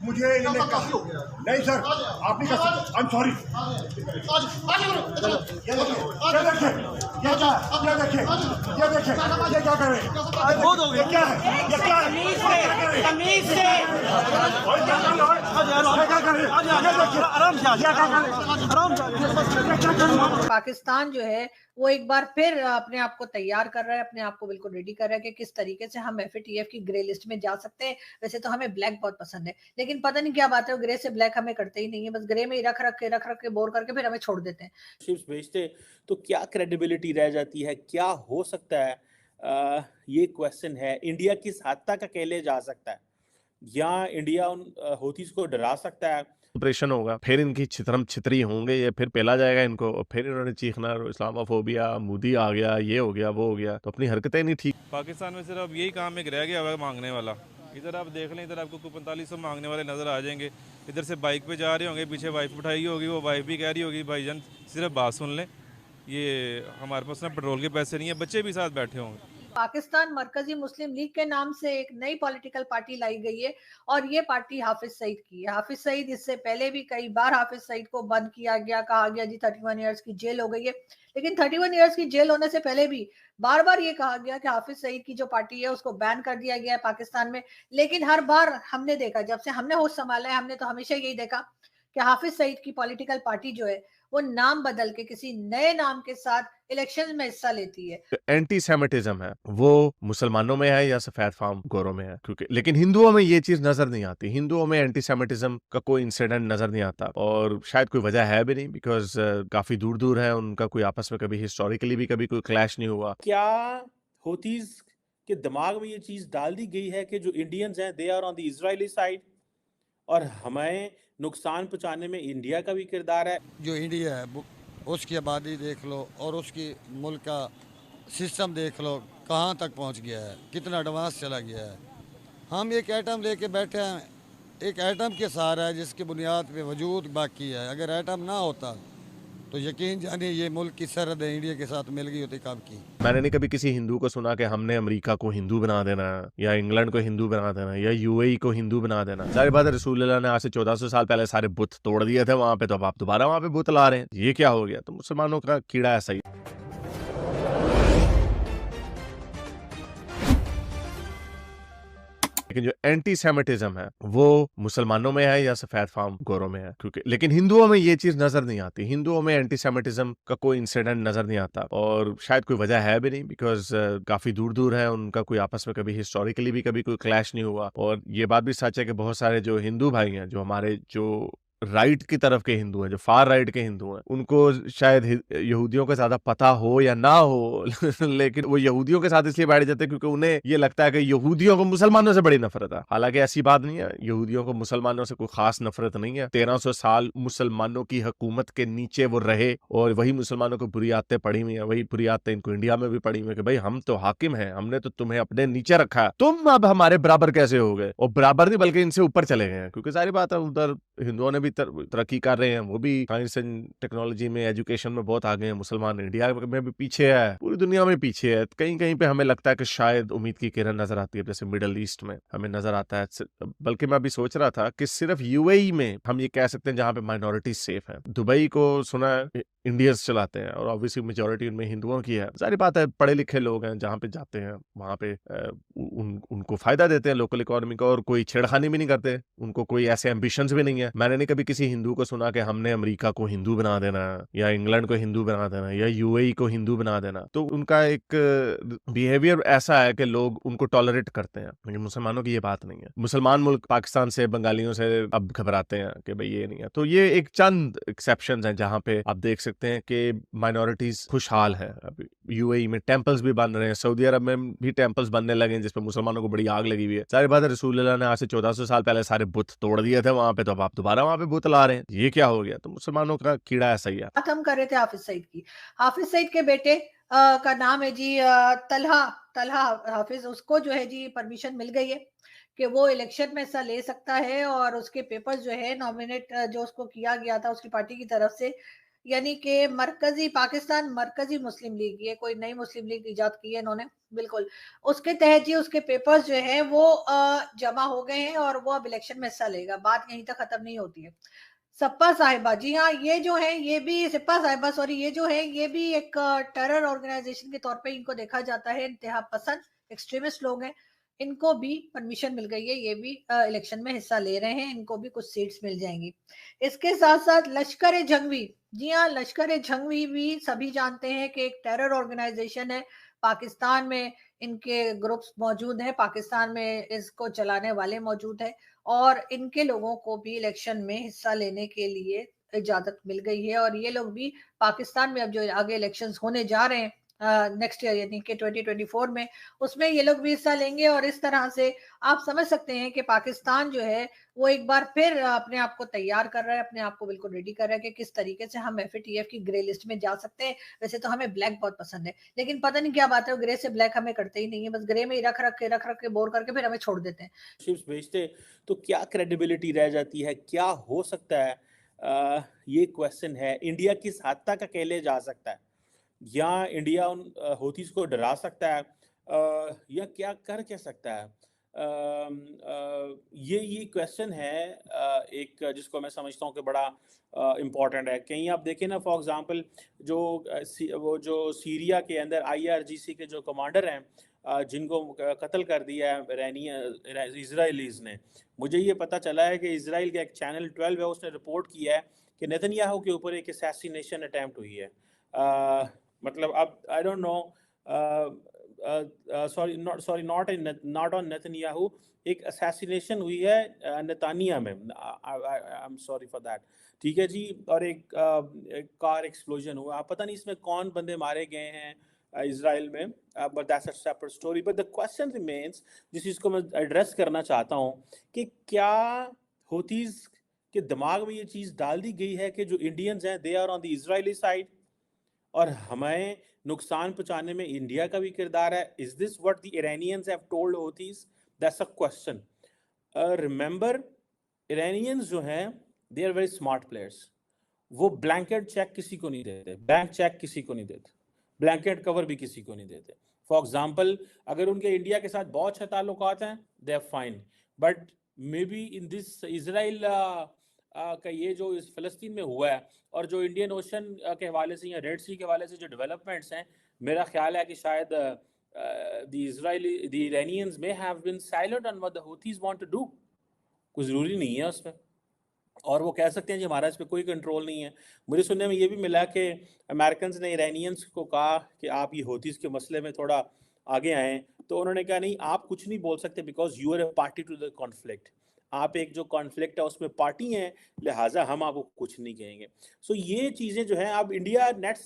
मुझे इन्होंने कहा नहीं सर, आप नहीं कर सकते। I am sorry. ये देखिए, ये देखिए, ये क्या है? ये देखिए, ये देखिए, ये क्या कर रहे हैं? ये क्या है? ये क्या है? तमीज से और क्या कर रहे हैं? ये क्या कर रहे हैं? ये देखिए, आराम से ये क्या कर रहे हैं? पाकिस्तान जो है वो एक बार फिर अपने आप को तैयार कर रहा है, अपने आप को बिल्कुल रेडी कर रहा है कि किस तरीके से हम एफएटीएफ की ग्रे लिस्ट में जा सकते हैं। वैसे तो हमें ब्लैक बहुत पसंद है, लेकिन पता नहीं क्या बात है, वो ग्रे से ब्लैक हमें करते ही नहीं है, बस ग्रे में ही रख के बोर करके फिर हमें छोड़ देते हैं। शिप्स भेजते तो क्या क्रेडिबिलिटी रह जाती है, क्या हो सकता है? ये क्वेश्चन है। इंडिया किस हद तक अकेले जा सकता है, या इंडिया उन हूथीज को डरा सकता है? ऑपरेशन होगा, फिर इनकी छितरम छितरी होंगे, ये फिर पेला जाएगा इनको, और फिर इन्होंने चीखना इस्लामोफोबिया, मोदी आ गया, ये हो गया, वो हो गया, तो अपनी हरकतें नहीं ठीक। पाकिस्तान में सिर्फ अब यही काम एक रह गया हुआ है मांगने वाला। इधर आप देख लें, इधर आपको 4500 मांगने वाले नज़र आ जाएंगे। इधर से बाइक पे जा रहे होंगे, पीछे वाइफ उठाई होगी, वो वाइफ भी कह रही होगी भाईजान सिर्फ बात सुन लें, ये हमारे पास ना पेट्रोल के पैसे नहीं है, बच्चे भी साथ बैठे होंगे। पाकिस्तान मरकजी मुस्लिम लीग के नाम से एक नई पॉलिटिकल पार्टी लाई गई है, और ये पार्टी हाफिज सईद की है। हाफिज सईद, इससे पहले भी कई बार हाफिज सईद को बंद किया गया, कहा गया जी 31 इयर्स की जेल हो गई है, लेकिन 31 इयर्स की जेल होने से पहले भी बार बार ये कहा गया कि हाफिज सईद की जो पार्टी है उसको बैन कर दिया गया है पाकिस्तान में। लेकिन हर बार हमने देखा, जब से हमने होश संभाला है, हमने तो हमेशा यही देखा कि हाफिज सईद की पॉलिटिकल पार्टी जो है वो नाम बदल के किसी नए नाम के साथ इलेक्शन में हिस्सा लेती है। एंटी सेमिटिज्म है वो मुसलमानों में है या सफेद फार्म गोरों में है, क्योंकि लेकिन हिंदुओं में ये चीज नजर नहीं आती। हिंदुओं में एंटी सेमिटिज्म का कोई इंसिडेंट नजर नहीं आता, और शायद कोई वजह है भी नहीं, बिकॉज काफी दूर दूर है, उनका कोई आपस में कभी हिस्टोरिकली भी कभी कोई क्लैश नहीं हुआ। क्या हूथीज के दिमाग में ये चीज डाल दी गई है कि जो इंडियंस हैं they are on the Israeli side, और हमें नुकसान पहुंचाने में इंडिया का भी किरदार है? जो इंडिया है उसकी आबादी देख लो और उसकी मुल्क का सिस्टम देख लो कहाँ तक पहुँच गया है, कितना एडवांस चला गया है। हम एक एटम लेके बैठे हैं, एक एटम के सहारा है जिसकी बुनियाद पे वजूद बाकी है। अगर एटम ना होता तो यकीन जानिए ये मुल्क की सरहद इंडिया के साथ मिल गई होती कब की। मैंने नहीं कभी किसी हिंदू को सुना कि हमने अमेरिका को हिंदू बना देना, या इंग्लैंड को हिंदू बना देना, या यूएई को हिंदू बना देना। सारी बात है, रसूलुल्लाह ने आज से 1400 साल पहले सारे बुत तोड़ दिए थे वहां पे, तो अब आप दोबारा वहां पे बुत ला रहे हैं, ये क्या हो गया? तो मुसलमानों का कीड़ा ऐसा ही। लेकिन जो एंटी सेमिटिज्म है वो मुसलमानों में है या सफेद फार्म गोरों में है, क्योंकि लेकिन हिंदुओं में ये चीज नजर नहीं आती। हिंदुओं में एंटी सेमिटिज्म का कोई इंसिडेंट नजर नहीं आता, और शायद कोई वजह है भी नहीं, बिकॉज काफी दूर दूर है, उनका कोई आपस में कभी हिस्टोरिकली भी कभी कोई क्लैश नहीं हुआ। और ये बात भी सच है कि बहुत सारे जो हिंदू भाई हैं, जो हमारे जो राइट की तरफ के हिंदू हैं, जो फार राइट के हिंदू हैं, उनको शायद यहूदियों का ज्यादा पता हो या ना हो लेकिन वो यहूदियों के साथ इसलिए बैठ जाते हैं क्योंकि उन्हें ये लगता है कि यहूदियों को मुसलमानों से बड़ी नफरत है। हालांकि ऐसी बात नहीं है, यहूदियों को मुसलमानों से कोई खास नफरत नहीं है। 1300 साल मुसलमानों की हुकूमत के नीचे वो रहे, और वही मुसलमानों को बुरी आदतें पड़ी हुई है, वही बुरी आदतें इनको इंडिया में भी पड़ी हुई है कि भाई हम तो हाकिम हैं, हमने तो तुम्हें अपने नीचे रखा है, तुम अब हमारे बराबर कैसे हो गए? और बराबर नहीं बल्कि इनसे ऊपर चले गए हैं, क्योंकि सारी बात है उधर हिंदुओं ने भी तरक्की कर रहे हैं, वो भी साइंस एंड टेक्नोलॉजी में, एजुकेशन में बहुत आगे हैं। मुसलमान इंडिया में भी पीछे है, पूरी दुनिया में पीछे है। कहीं कहीं पे हमें लगता है कि शायद उम्मीद की किरण नजर आती है, जैसे मिडल ईस्ट में हमें नजर आता है। बल्कि मैं अभी सोच रहा था कि सिर्फ यूएई में हम ये कह सकते हैं जहां पे माइनॉरिटी सेफ है। दुबई को सुना है इंडियंस चलाते हैं, और ऑब्वियसली मेजोरिटी उनमें हिंदुओं की है। सारी बात है, पढ़े लिखे लोग हैं, जहाँ पे जाते हैं वहां पे उनको फायदा देते हैं लोकल इकोनॉमी का, और कोई छेड़खानी भी नहीं करते, उनको कोई ऐसे एम्बिशंस भी नहीं है। मैंने नहीं कभी किसी हिंदू को सुना कि हमने अमेरिका को हिंदू बना देना, या इंग्लैंड को हिंदू बना देना, या यूएई को हिंदू बना देना। तो उनका एक बिहेवियर ऐसा है कि लोग उनको टॉलरेट करते हैं, लेकिन मुसलमानों की ये बात नहीं है। मुसलमान मुल्क पाकिस्तान से, बंगालियों से अब घबराते हैं कि भाई ये नहीं है। तो ये एक चंद एक्सेप्शंस हैं जहां पे आप देख सकते हैं कि माइनॉरिटीज खुशहाल है। अभी यूएई में टेंपल्स भी बन रहे हैं, सऊदी अरब में भी टेंपल्स बनने लगे हैं जिसपे मुसलमानों को बड़ी आग लगी हुई है। सारी बात है, रसूलुल्लाह ने आज से 1400 साल पहले सारे बुत तोड़ दिए थे वहां पे, तो अब आप दोबारा वहां पे बुत ला रहे हैं, ये क्या हो गया? तो मुसलमानों का कीड़ा ऐसा ही है। बात हम कर रहे थे हाफिज सईद की। हाफिज सईद के बेटे का नाम है जी तलहा तलहा हाफिज। उसको जो है जी परमिशन मिल गई है कि वो इलेक्शन में हिस्सा ले सकता है, और उसके पेपर्स जो है नॉमिनेट जो उसको किया गया था उसकी पार्टी की तरफ से यानी कि मरकजी पाकिस्तान मरकजी मुस्लिम लीग, ये कोई नई मुस्लिम लीग इजाद की है इन्होंने, बिल्कुल। उसके तहत ही उसके पेपर्स जो है वो जमा हो गए हैं और वो अब इलेक्शन में हिस्सा लेगा। बात यहीं तक खत्म नहीं होती है। सप्पा साहिबा, जी हाँ, ये जो है ये भी सिप्पा साहिबा सॉरी, ये जो है ये भी एक टेरर ऑर्गेनाइजेशन के तौर पे इनको देखा जाता है। इंतहा पसंद एक्सट्रीमिस्ट लोग हैं। इनको भी परमिशन मिल गई है, ये भी इलेक्शन में हिस्सा ले रहे हैं, इनको भी कुछ सीट्स मिल जाएंगी। इसके साथ साथ लश्कर ए जंगवी, जी हाँ, लश्कर ए जंगवी भी सभी जानते हैं कि एक टेरर ऑर्गेनाइजेशन है। पाकिस्तान में इनके ग्रुप्स मौजूद हैं, पाकिस्तान में इसको चलाने वाले मौजूद हैं और इनके लोगों को भी इलेक्शन में हिस्सा लेने के लिए इजाजत मिल गई है। और ये लोग भी पाकिस्तान में अब जो आगे इलेक्शंस होने जा रहे हैं नेक्स्ट ईयर यानी कि 2024 में, उसमें ये लोग भी हिस्सा लेंगे। और इस तरह से आप समझ सकते हैं कि पाकिस्तान जो है वो एक बार फिर अपने आप को तैयार कर रहा है, अपने आप को बिल्कुल रेडी कर रहा है कि किस तरीके से हम FATF की ग्रे लिस्ट में जा सकते हैं। वैसे तो हमें ब्लैक बहुत पसंद है, लेकिन पता नहीं क्या बात है, ग्रे से ब्लैक हमें करते ही नहीं है, बस ग्रे में ही रख के बोर करके फिर हमें छोड़ देते हैं। शिप्स भेजते तो क्या क्रेडिबिलिटी रह जाती है, क्या हो सकता है? ये क्वेश्चन है। इंडिया किस हद तक अकेले जा सकता है, या इंडिया उन हौथीज को डरा सकता है, या क्या कर क्या सकता है? ये क्वेश्चन है एक जिसको मैं समझता हूँ कि बड़ा इम्पॉर्टेंट है। कहीं आप देखें ना, फॉर एग्जांपल वो जो सीरिया के अंदर IRGC के जो कमांडर हैं जिनको कत्ल कर दिया है इजराइलीज ने, मुझे ये पता चला है कि इसराइल का एक चैनल 12 है, उसने रिपोर्ट किया है कि नेतन्याहू के ऊपर एक असैसिनेशन अटेम्प्ट हुई है। मतलब अब I don't know, not on Netanyahu, एक असैसिनेशन हुई है नेतानिया में, I am sorry for that, ठीक है जी। और एक कार एक्सप्लोजन हुआ, पता नहीं इसमें कौन बंदे मारे गए हैं इजराइल में, but that's a separate story. But the question remains, जिस चीज़ को मैं एड्रेस करना चाहता हूँ, कि क्या हौथीज के दिमाग में ये चीज़ डाल दी गई है कि जो इंडियंस हैं they are on the Israeli side और हमें नुकसान पहुंचाने में इंडिया का भी किरदार है? Is this what the Iranians have told Houthis? That's a question. Remember, Iranians जो हैं they are very smart players. वो ब्लैंकेट चेक किसी को नहीं देते, बैंक चेक किसी को नहीं देते, ब्लैंकेट कवर भी किसी को नहीं देते। फॉर एग्जाम्पल, अगर उनके इंडिया के साथ बहुत अच्छे ताल्लुकात हैं, they are fine, but maybe in this Israel का ये जो इस फ़लस्तीन में हुआ है और जो इंडियन ओशन के हवाले से या रेड सी के हवाले से जो डेवलपमेंट्स हैं, मेरा ख्याल है कि शायद the Iranians may have been silent on what the Houthis want to do. कुछ ज़रूरी नहीं है उसमें, और वो कह सकते हैं कि हमारा इस पर कोई कंट्रोल नहीं है। मुझे सुनने में ये भी मिला कि अमेरिकन ने इरानियंस को कहा कि आप ये हौथीज के मसले में थोड़ा आगे आएँ, तो उन्होंने कहा नहीं, आप कुछ नहीं बोल सकते because you are a party to the conflict. आप एक जो कॉन्फ्लिक्ट है उसमें पार्टी हैं, लिहाजा हम आपको कुछ नहीं कहेंगे। सो ये चीज़ें जो हैं, अब इंडिया नेट